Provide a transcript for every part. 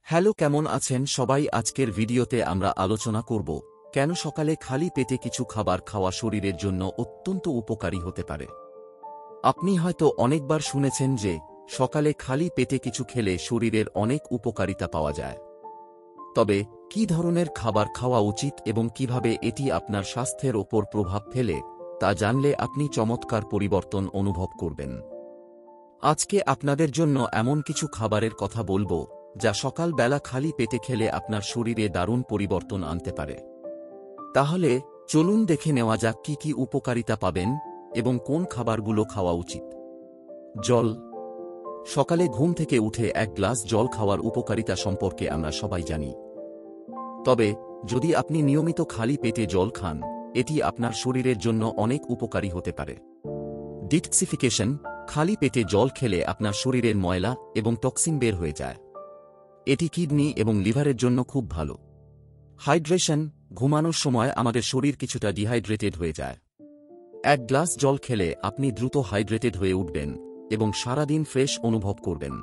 Hello, কেমন আছেন সবাই? আজকের ভিডিওতে আমরা আলোচনা করব কেন সকালে খালি পেটে কিছু খাবার খাওয়া শরীরের জন্য অত্যন্ত উপকারী হতে পারে। আপনি হয়তো অনেকবার শুনেছেন যে সকালে খালি পেটে কিছু খেলে শরীরের অনেক উপকারিতা পাওয়া যায়। তবে কী ধরনের খাবার খাওয়া উচিত এবং কিভাবে এটি আপনার স্বাস্থ্যের ওপর প্রভাব ফেলে তা জানলে আপনি চমৎকার পরিবর্তন অনুভব করবেন। আজকে আপনাদের জন্য এমন কিছু খাবারের কথা বলবো যা সকালবেলা খালি পেটে খেলে আপনার শরীরে দারুণ পরিবর্তন আনতে পারে। তাহলে চলুন দেখে নেওয়া যাক কি কি উপকারিতা পাবেন এবং কোন খাবারগুলো খাওয়া উচিত। জল। সকালে ঘুম থেকে উঠে এক গ্লাস জল খাওয়ার উপকারিতা সম্পর্কে আমরা সবাই জানি। তবে যদি আপনি নিয়মিত খালি পেটে জল খান, এটি আপনার শরীরের জন্য অনেক উপকারী হতে পারে। ডিটক্সিফিকেশন। খালি পেটে জল খেলে আপনার শরীরের ময়লা এবং টক্সিন বের হয়ে যায়। এটি কিডনি এবং লিভারের জন্য খুব ভালো। হাইড্রেশন। ঘুমানোর সময় আমাদের শরীর কিছুটা ডিহাইড্রেটেড হয়ে যায়। এক গ্লাস জল খেলে আপনি দ্রুত হাইড্রেটেড হয়ে উঠবেন এবং সারাদিন ফ্রেশ অনুভব করবেন।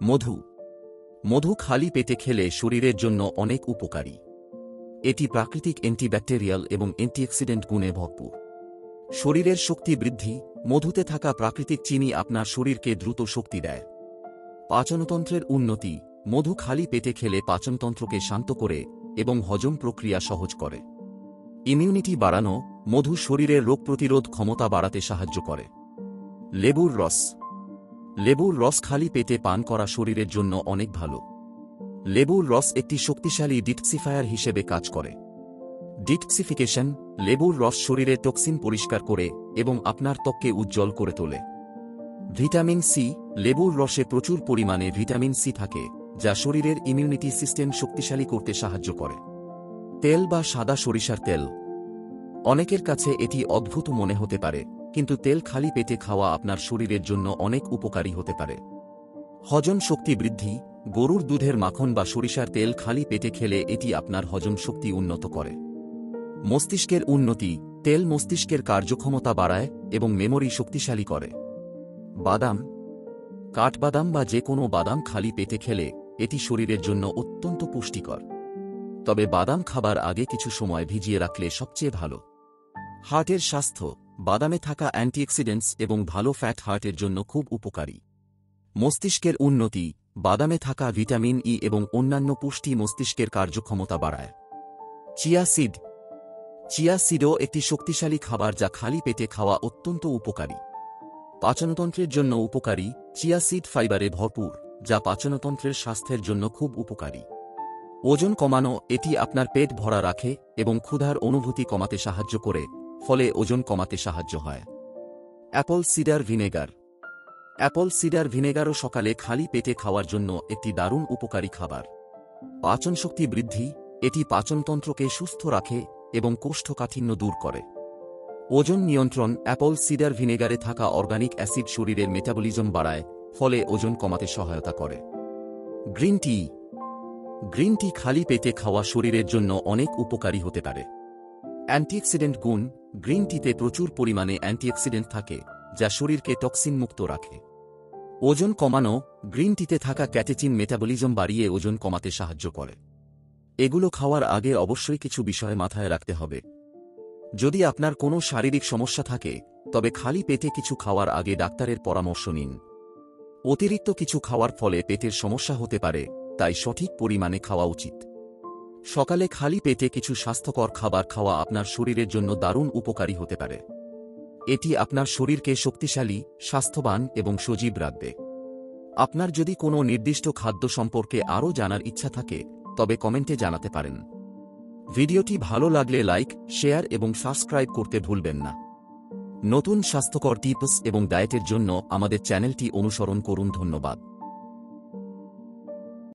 মধু। মধু খালি পেটে খেলে শরীরের জন্য অনেক উপকারী। এটি প্রাকৃতিক অ্যান্টিব্যাকটেরিয়াল এবং অ্যান্টিঅক্সিডেন্ট গুণে ভরপুর। শরীরের শক্তি বৃদ্ধি। মধুতে থাকা প্রাকৃতিক চিনি আপনার শরীরকে দ্রুত শক্তি দেয়। পাচনতন্ত্রের উন্নতি। মধু খালি পেটে খেলে পাচনতন্ত্রকে শান্ত করে এবং হজম প্রক্রিয়া সহজ করে। ইমিউনিটি বাড়ানো। মধু শরীরের রোগ প্রতিরোধ ক্ষমতা বাড়াতে সাহায্য করে। লেবুর রস। লেবুর রস খালি পেটে পান করা শরীরের জন্য অনেক ভালো। লেবুর রস একটি শক্তিশালী ডিটক্সিফায়ার হিসেবে কাজ করে। ডিটক্সিফিকেশন। লেবুর রস শরীরে টক্সিন পরিষ্কার করে এবং আপনার ত্বককে উজ্জ্বল করে তোলে। Vitamin C. লেবুর রসে প্রচুর পরিমাণে ভিটামিন সি থাকে, যা শরীরের ইমিউনিটি সিস্টেম শক্তিশালী করতে সাহায্য করে। তেল বা সাদা সরিষার তেল। অনেকের কাছে এটি অদ্ভুত মনে হতে পারে, কিন্তু তেল খালি পেটে খাওয়া আপনার শরীরের জন্য অনেক উপকারী হতে পারে। হজম শক্তি বৃদ্ধি। গরুর দুধের মাখন বা সরিষার তেল খালি পেটে খেলে এটি আপনার হজম শক্তি উন্নত করে। মস্তিষ্কের উন্নতি। তেল মস্তিষ্কের কার্যক্ষমতা বাড়ায় এবং মেমোরি শক্তিশালী করে। বাদাম। কাঠবাদাম বা যে কোনো বাদাম খালি পেটে খেলে এটি শরীরের জন্য অত্যন্ত পুষ্টিকর। তবে বাদাম খাবার আগে কিছু সময় ভিজিয়ে রাখলে সবচেয়ে ভালো। হার্টের স্বাস্থ্য। বাদামে থাকা অ্যান্টিঅক্সিডেন্টস এবং ভালো ফ্যাট হার্টের জন্য খুব উপকারী। মস্তিষ্কের উন্নতি। বাদামে থাকা ভিটামিন ই এবং অন্যান্য পুষ্টি মস্তিষ্কের কার্যক্ষমতা বাড়ায়। Chia seed. চিয়া সিডও একটি শক্তিশালী খাবার যা খালি পেটে খাওয়া অত্যন্ত উপকারী। পাচনতন্ত্রের জন্য উপকারী। চিয়া সিড ফাইবারে ভরপুর, যা পাচনতন্ত্রের স্বাস্থ্যের জন্য খুব উপকারী। ওজন কমানো। এটি আপনার পেট ভরা রাখে এবং ক্ষুধার অনুভূতি কমাতে সাহায্য করে, ফলে ওজন কমাতে সাহায্য হয়। Apple cider vinegar. Apple cider ভিনেগারও সকালে খালি পেটে খাওয়ার জন্য একটি দারুণ উপকারী খাবার। পাচনশক্তি বৃদ্ধি। এটি পাচনতন্ত্রকে সুস্থ রাখে এবং কোষ্ঠকাঠিন্য দূর করে। ওজন নিয়ন্ত্রণ। অ্যাপল সিডার ভিনেগারে থাকা অর্গানিক অ্যাসিড শরীরের মেটাবলিজম বাড়ায়, ফলে ওজন কমাতে সহায়তা করে। Green tea. গ্রিন টি খালি পেটে খাওয়া শরীরের জন্য অনেক উপকারী হতে পারে। অ্যান্টিঅক্সিডেন্ট গুণ। গ্রিন টিতে প্রচুর পরিমাণে অ্যান্টিঅক্সিডেন্ট থাকে, যা শরীরকে টক্সিন মুক্ত রাখে। ওজন কমানো। গ্রিন টিতে থাকা ক্যাটেচিন মেটাবলিজম বাড়িয়ে ওজন কমাতে সাহায্য করে। এগুলো খাওয়ার আগে অবশ্যই কিছু বিষয় মাথায় রাখতে হবে। যদি আপনার কোনো শারীরিক সমস্যা থাকে, তবে খালি পেটে কিছু খাওয়ার আগে ডাক্তারের পরামর্শ নিন। অতিরিক্ত কিছু খাওয়ার ফলে পেটের সমস্যা হতে পারে, তাই সঠিক পরিমাণে খাওয়া উচিত। সকালে খালি পেটে কিছু স্বাস্থ্যকর খাবার খাওয়া আপনার শরীরের জন্য দারুণ উপকারী হতে পারে। এটি আপনার শরীরকে শক্তিশালী, স্বাস্থ্যবান এবং সজীব রাখবে। আপনার যদি কোনো নির্দিষ্ট খাদ্য সম্পর্কে আরও জানার ইচ্ছা থাকে, তবে কমেন্টে জানাতে পারেন। ভিডিওটি ভালো লাগলে লাইক, শেয়ার এবং সাবস্ক্রাইব করতে ভুলবেন না। নতুন স্বাস্থ্যকর টিপস এবং ডায়েটের জন্য আমাদের চ্যানেলটি অনুসরণ করুন। ধন্যবাদ।